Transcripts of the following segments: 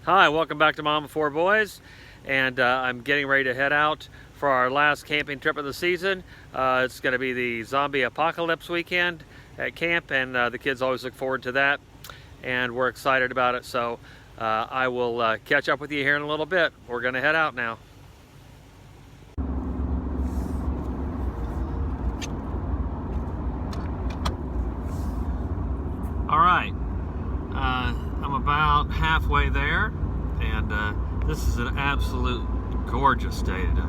Hi, welcome back to Mom of Four Boys, and I'm getting ready to head out for our last camping trip of the season. It's going to be the zombie apocalypse weekend at camp, and the kids always look forward to that, and we're excited about it. So I will catch up with you here in a little bit. We're going to head out now. All right, I'm about halfway there, and this is an absolute gorgeous day today.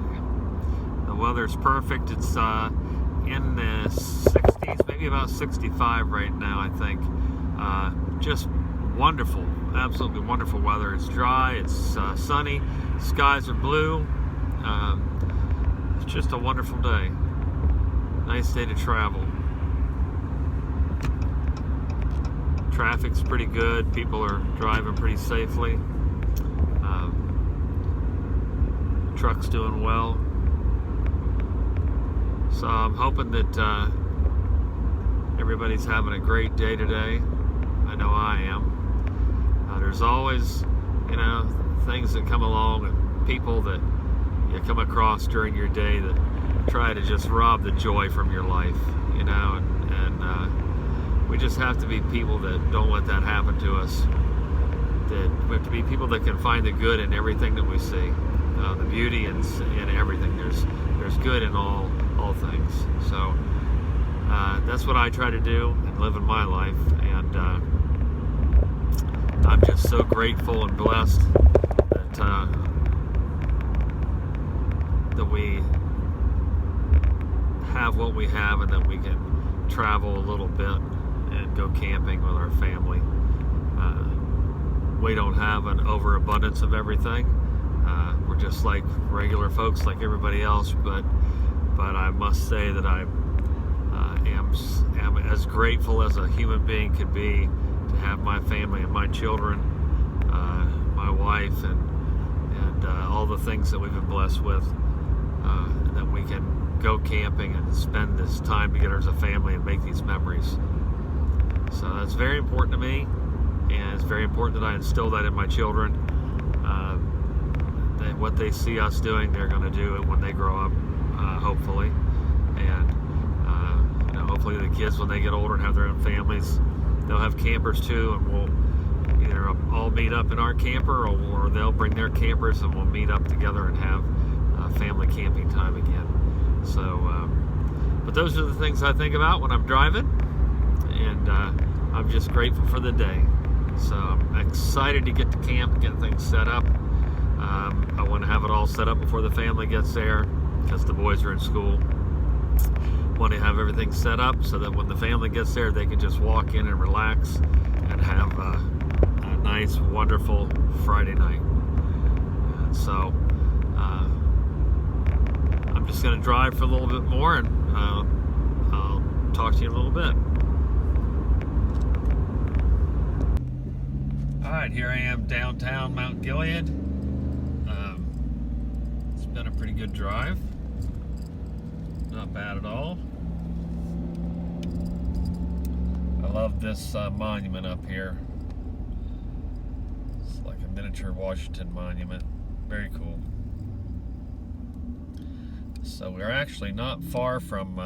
The weather's perfect. It's in the 60s, maybe about 65 right now, I think. Just wonderful, absolutely wonderful weather. It's dry, it's sunny, skies are blue. It's just a wonderful day. Nice day to travel. Traffic's pretty good. People are driving pretty safely. Truck's doing well. So I'm hoping that everybody's having a great day today. I know I am. There's always, things that come along and people that you come across during your day that try to just rob the joy from your life, and we just have to be people that don't let that happen to us. That we have to be people that can find the good in everything that we see, the beauty in everything. There's good in all things. So that's what I try to do and live in my life, and I'm just so grateful and blessed that we have what we have and that we can travel a little bit and go camping with our family. We don't have an overabundance of everything. We're just like regular folks, like everybody else. But I must say that I am as grateful as a human being could be to have my family and my children, my wife, and all the things that we've been blessed with. That we can go camping and spend this time together as a family and make these memories. So that's very important to me, and it's very important that I instill that in my children. What they see us doing, they're going to do it when they grow up, hopefully. And hopefully the kids, when they get older and have their own families, they'll have campers too, and we'll either all meet up in our camper, or they'll bring their campers and we'll meet up together and have family camping time again. So, but those are the things I think about when I'm driving, and I'm just grateful for the day. So I'm excited to get to camp, get things set up. I want to have it all set up before the family gets there, because the boys are in school. Want to have everything set up so that when the family gets there, they can just walk in and relax and have a nice, wonderful Friday night. And so I'm just going to drive for a little bit more, and I'll talk to you in a little bit. Alright, here I am downtown Mount Gilead. It's been a pretty good drive. Not bad at all. I love this monument up here. It's like a miniature Washington monument. Very cool. So we're actually not far from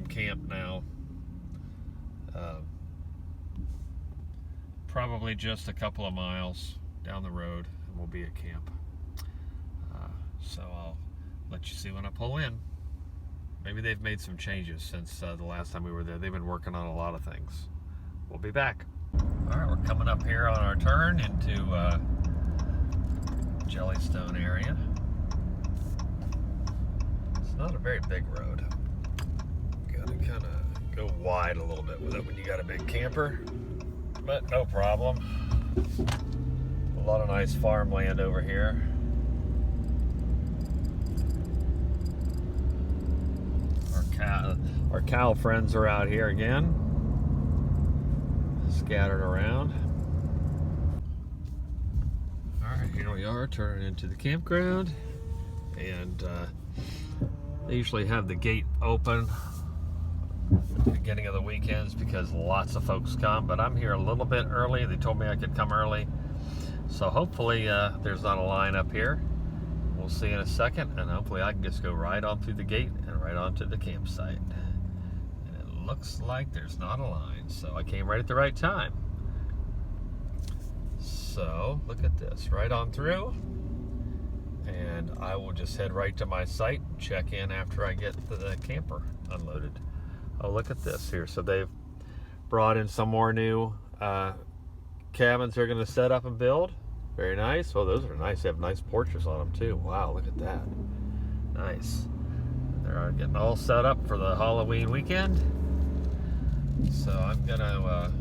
camp now. Probably just a couple of miles down the road, and we'll be at camp. So I'll let you see when I pull in. Maybe they've made some changes since the last time we were there. They've been working on a lot of things. We'll be back. All right, we're coming up here on our turn into Jellystone area. It's not a very big road. You gotta kind of go wide a little bit with it when you got a big camper, but no problem. A lot of nice farmland over here. Our cow friends are out here again, scattered around. All right, here we are turning into the campground, and they usually have the gate open at the beginning of the weekends because lots of folks come, but I'm here a little bit early. They told me I could come early, So hopefully there's not a line up here. We'll see in a second, and hopefully I can just go right on through the gate and right onto the campsite. And it looks like there's not a line, so I came right at the right time. So look at this, right on through, and I will just head right to my site and check in after I get the camper unloaded. Oh, look at this here. So they've brought in some more new cabins they're going to set up and build. Very nice. Oh, those are nice. They have nice porches on them too. Wow, look at that. Nice. They're getting all set up for the Halloween weekend. So I'm going to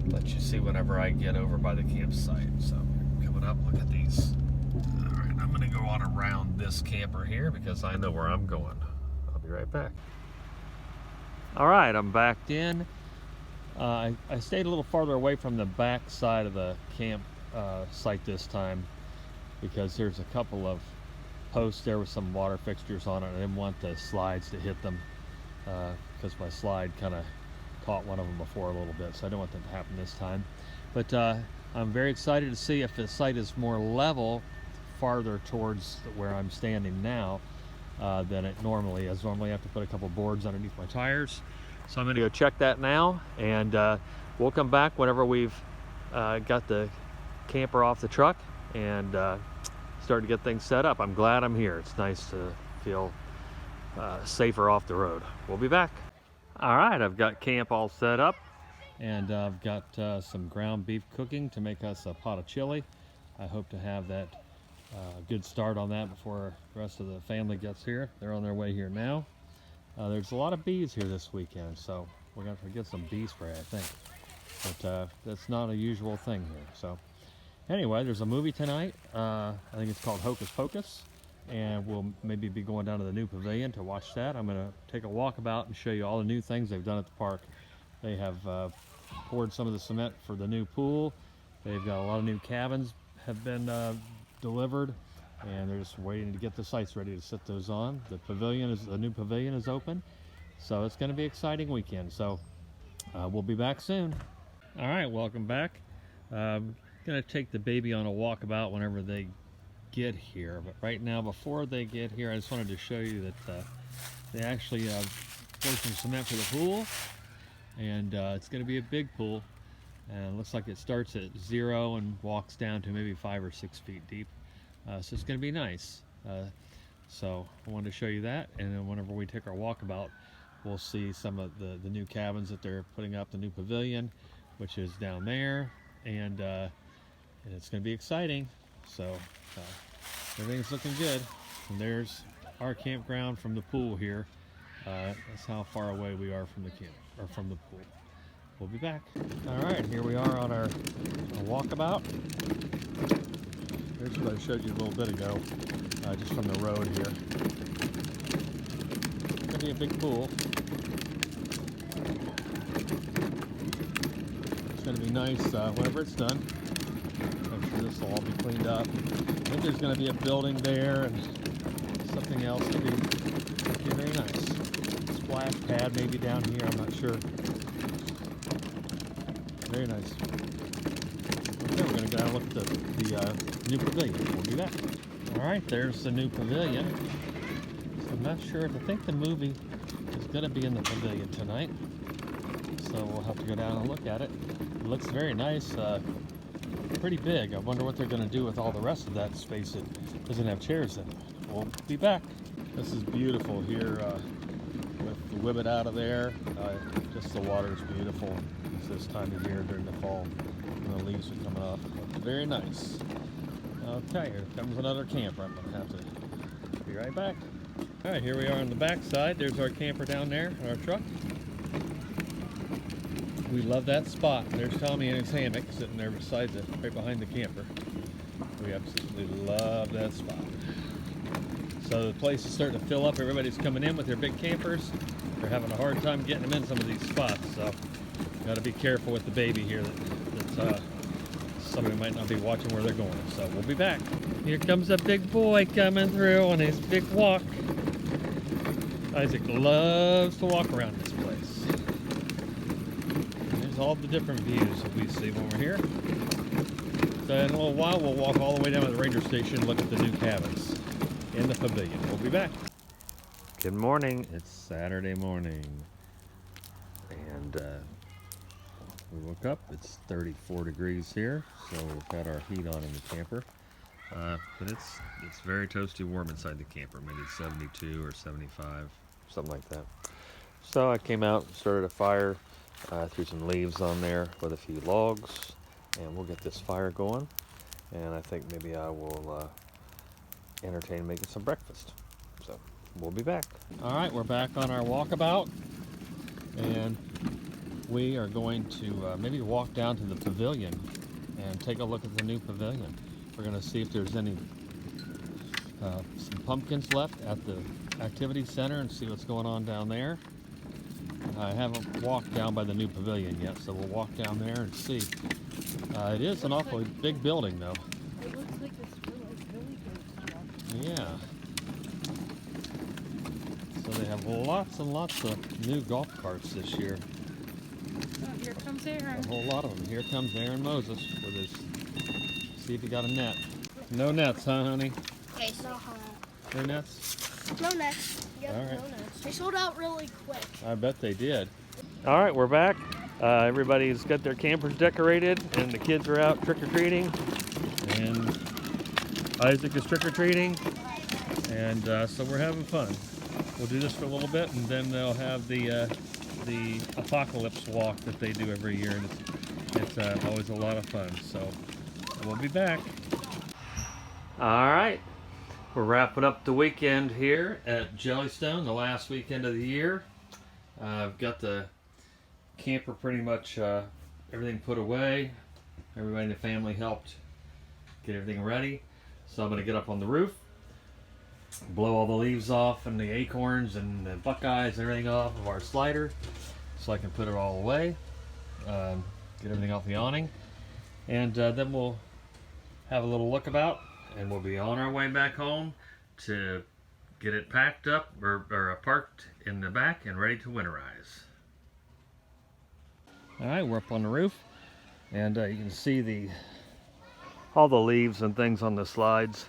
let you see whenever I get over by the campsite. So coming up, look at these. All right, I'm going to go on around this camper here because I know where I'm going. I'll be right back. All right, I'm backed in. I stayed a little farther away from the back side of the camp site this time because there's a couple of posts there with some water fixtures on it. I didn't want the slides to hit them because my slide kind of caught one of them before a little bit, so I don't want that to happen this time. But I'm very excited to see if the site is more level farther towards where I'm standing now than it normally is. Normally I have to put a couple boards underneath my tires. So I'm going to go check that now, and we'll come back whenever we've got the camper off the truck and start to get things set up. I'm glad I'm here. It's nice to feel safer off the road. We'll be back. All right, I've got camp all set up, and I've got some ground beef cooking to make us a pot of chili. I hope to have that good start on that before the rest of the family gets here. They're on their way here now. There's a lot of bees here this weekend, so we're going to get some bee spray, I think. But that's not a usual thing here. So anyway, there's a movie tonight. I think it's called Hocus Pocus, and we'll maybe be going down to the new pavilion to watch that. I'm going to take a walkabout and show you all the new things they've done at the park. They have poured some of the cement for the new pool. They've got a lot of new cabins have been delivered, and they're just waiting to get the sites ready to set those on. The new pavilion is open, so it's going to be an exciting weekend. So we'll be back soon. All right, welcome back. I'm going to take the baby on a walkabout whenever they get here, but right now, before they get here, I just wanted to show you that they actually poured some cement for the pool, and it's going to be a big pool, and it looks like it starts at 0 and walks down to maybe 5 or 6 feet deep. So it's going to be nice. So I wanted to show you that, and then whenever we take our walkabout, we'll see some of the new cabins that they're putting up, the new pavilion, which is down there, and it's going to be exciting. So everything's looking good. And there's our campground from the pool here. That's how far away we are from the camp, or from the pool. We'll be back. All right, here we are on our walkabout. Here's what I showed you a little bit ago, just from the road here. It's gonna be a big pool. It's gonna be nice whenever it's done. I'm sure this will all be cleaned up. I think there's gonna be a building there and something else to be very nice. Splash pad maybe down here, I'm not sure. Very nice. Okay, we're gonna go and look at the new pavilion. We'll do that. All right, there's the new pavilion. So I'm not sure. I think the movie is gonna be in the pavilion tonight. So we'll have to go down and look at it. It looks very nice. Pretty big. I wonder what they're gonna do with all the rest of that space that doesn't have chairs in it. We'll be back. This is beautiful here with the Whibbit out of there. Just the water is beautiful. It's this time of year during the fall when the leaves are coming off. Very nice. Okay, here comes another camper. I'm gonna have to be right back. All right, here we are on the back side. There's our camper down there, our truck. We love that spot. There's Tommy in his hammock sitting there beside right behind the camper. We absolutely love that spot. So the place is starting to fill up. Everybody's coming in with their big campers. They're having a hard time getting them in some of these spots. So got to be careful with the baby here that somebody might not be watching where they're going. So we'll be back. Here comes a big boy coming through on his big walk. Isaac loves to walk around this place. And there's all the different views that we see when we're here. in a little while, we'll walk all the way down to the ranger station and look at the new cabins in the pavilion. We'll be back. Good morning. It's Saturday morning, and we woke up. It's 34 degrees here, so we've got our heat on in the camper. But it's very toasty warm inside the camper, maybe 72 or 75, Something like that. So I came out, started a fire, threw some leaves on there with a few logs, and we'll get this fire going. And I think maybe I will entertain making some breakfast. So we'll be back. All right, we're back on our walkabout, and we are going to maybe walk down to the pavilion and take a look at the new pavilion. We're going to see if there's any some pumpkins left at the activity center and see what's going on down there. I haven't walked down by the new pavilion yet, so we'll walk down there and see. It is an awfully big building, though. It looks like this really good stuff. Yeah. So they have lots and lots of new golf carts this year. Oh, here comes Aaron. A whole lot of them. Here comes Aaron Moses with his. See if he got a net. No nets, huh, honey? Okay, so No nets? no nets. Yep, All right. no nets. They sold out really quick. I bet they did. All right, we're back. Everybody's got their campers decorated, and the kids are out trick-or-treating. And Isaac is trick-or-treating. And so we're having fun. We'll do this for a little bit, and then they'll have the apocalypse walk that they do every year, and it's always a lot of fun. So we'll be back. All right, we're wrapping up the weekend here at Jellystone, the last weekend of the year. I've got the camper pretty much everything put away. Everybody in the family helped get everything ready. So I'm going to get up on the roof, blow all the leaves off and the acorns and the buckeyes and everything off of our slider so I can put it all away, get everything off the awning, and then we'll have a little look about, and we'll be on our way back home to get it packed up or parked in the back and ready to winterize. All right, we're up on the roof, and you can see All the leaves and things on the slides.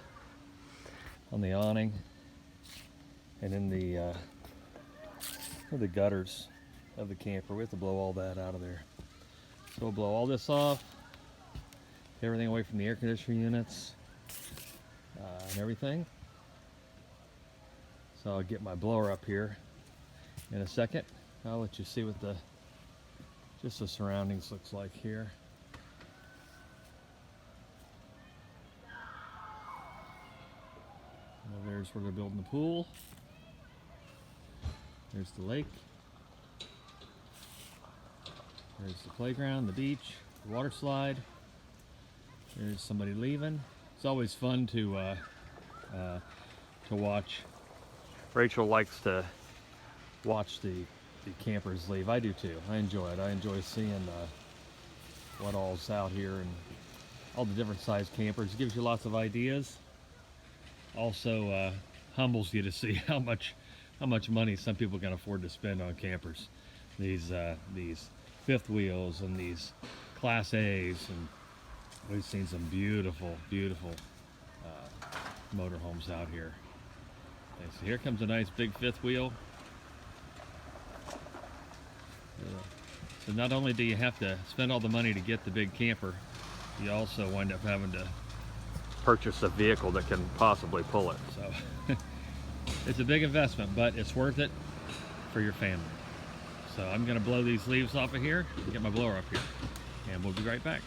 on the awning and in the gutters of the camper. We have to blow all that out of there. So we'll blow all this off, get everything away from the air conditioner units and everything. So I'll get my blower up here in a second. I'll let you see what just the surroundings looks like here. Now there's where they're building the pool. There's the lake. There's the playground, the beach, the water slide. There's somebody leaving. It's always fun to watch. Rachel likes to Watch the campers leave. I do too. I enjoy it. I enjoy seeing what all's out here and all the different size campers. It gives you lots of ideas. Also humbles you to see how much money some people can afford to spend on campers. These fifth wheels and these Class A's, and we've seen some beautiful motorhomes out here. Okay, so here comes a nice big fifth wheel. So not only do you have to spend all the money to get the big camper, you also wind up having to purchase a vehicle that can possibly pull it. So it's a big investment, but it's worth it for your family. So I'm going to blow these leaves off of here, get my blower up here, and we'll be right back.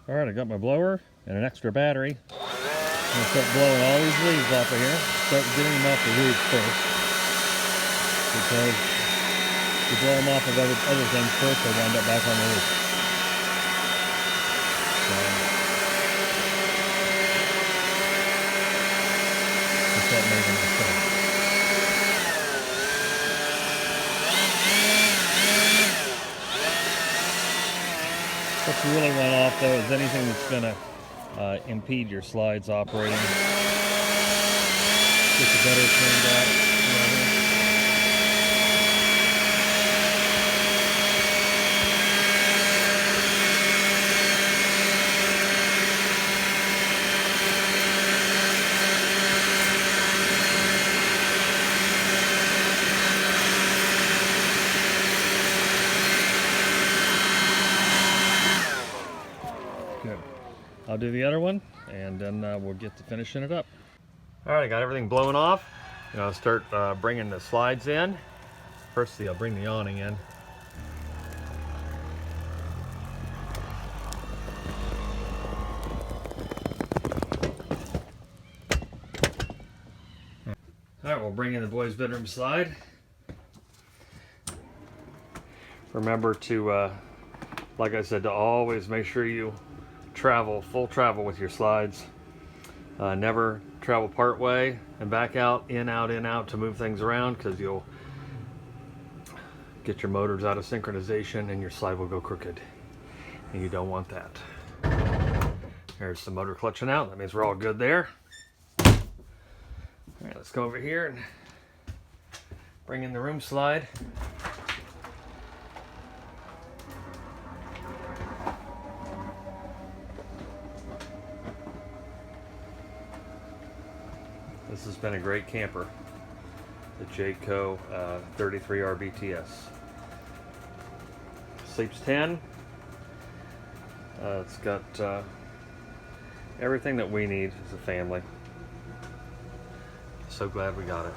All right, I got my blower and an extra battery. I'm going to start blowing all these leaves off of here. Start getting them off the roof first, because if you blow them off of other things first, they wind up back on the roof. So, start making this stuff. What you really want off though is anything that's going to impede your slides operating. Get the gutter turned out. Good. I'll do the other one, and then we'll get to finishing it up. All right, I got everything blown off. I'll start bringing the slides in. First, I'll bring the awning in. All right, we'll bring in the boys' bedroom slide. Remember to, like I said, to always make sure you travel, full travel with your slides. Never travel part way and back out, in, out to move things around, because you'll get your motors out of synchronization and your slide will go crooked. And you don't want that. There's the motor clutching out. That means we're all good there. All right, let's go over here and bring in the room slide. This has been a great camper, the Jayco 33 RBTS. Sleeps 10. It's got everything that we need as a family. So glad we got it.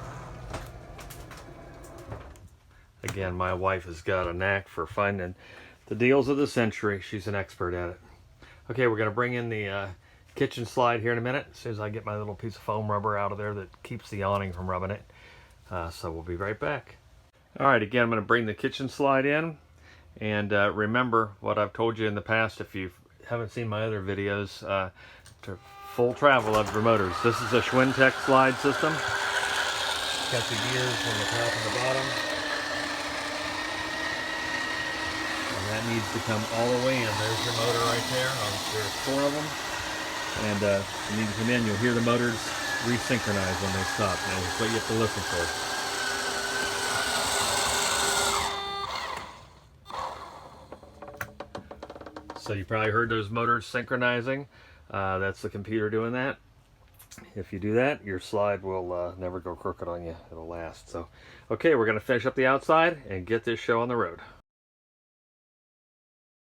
Again, my wife has got a knack for finding the deals of the century. She's an expert at it. Okay, we're going to bring in the kitchen slide here in a minute, as soon as I get my little piece of foam rubber out of there that keeps the awning from rubbing it. So we'll be right back. All right, again, I'm going to bring the kitchen slide in. And remember what I've told you in the past, if you haven't seen my other videos, to full travel of your motors. This is a Schwintek slide system. Got the gears on the top and the bottom. And that needs to come all the way in. There's your motor right there. There's 4 of them. And you need to come in, you'll hear the motors resynchronize when they stop. Now that's what you have to listen for. So you probably heard those motors synchronizing. That's the computer doing that. If you do that, your slide will never go crooked on you. It'll last. So, okay, we're going to finish up the outside and get this show on the road.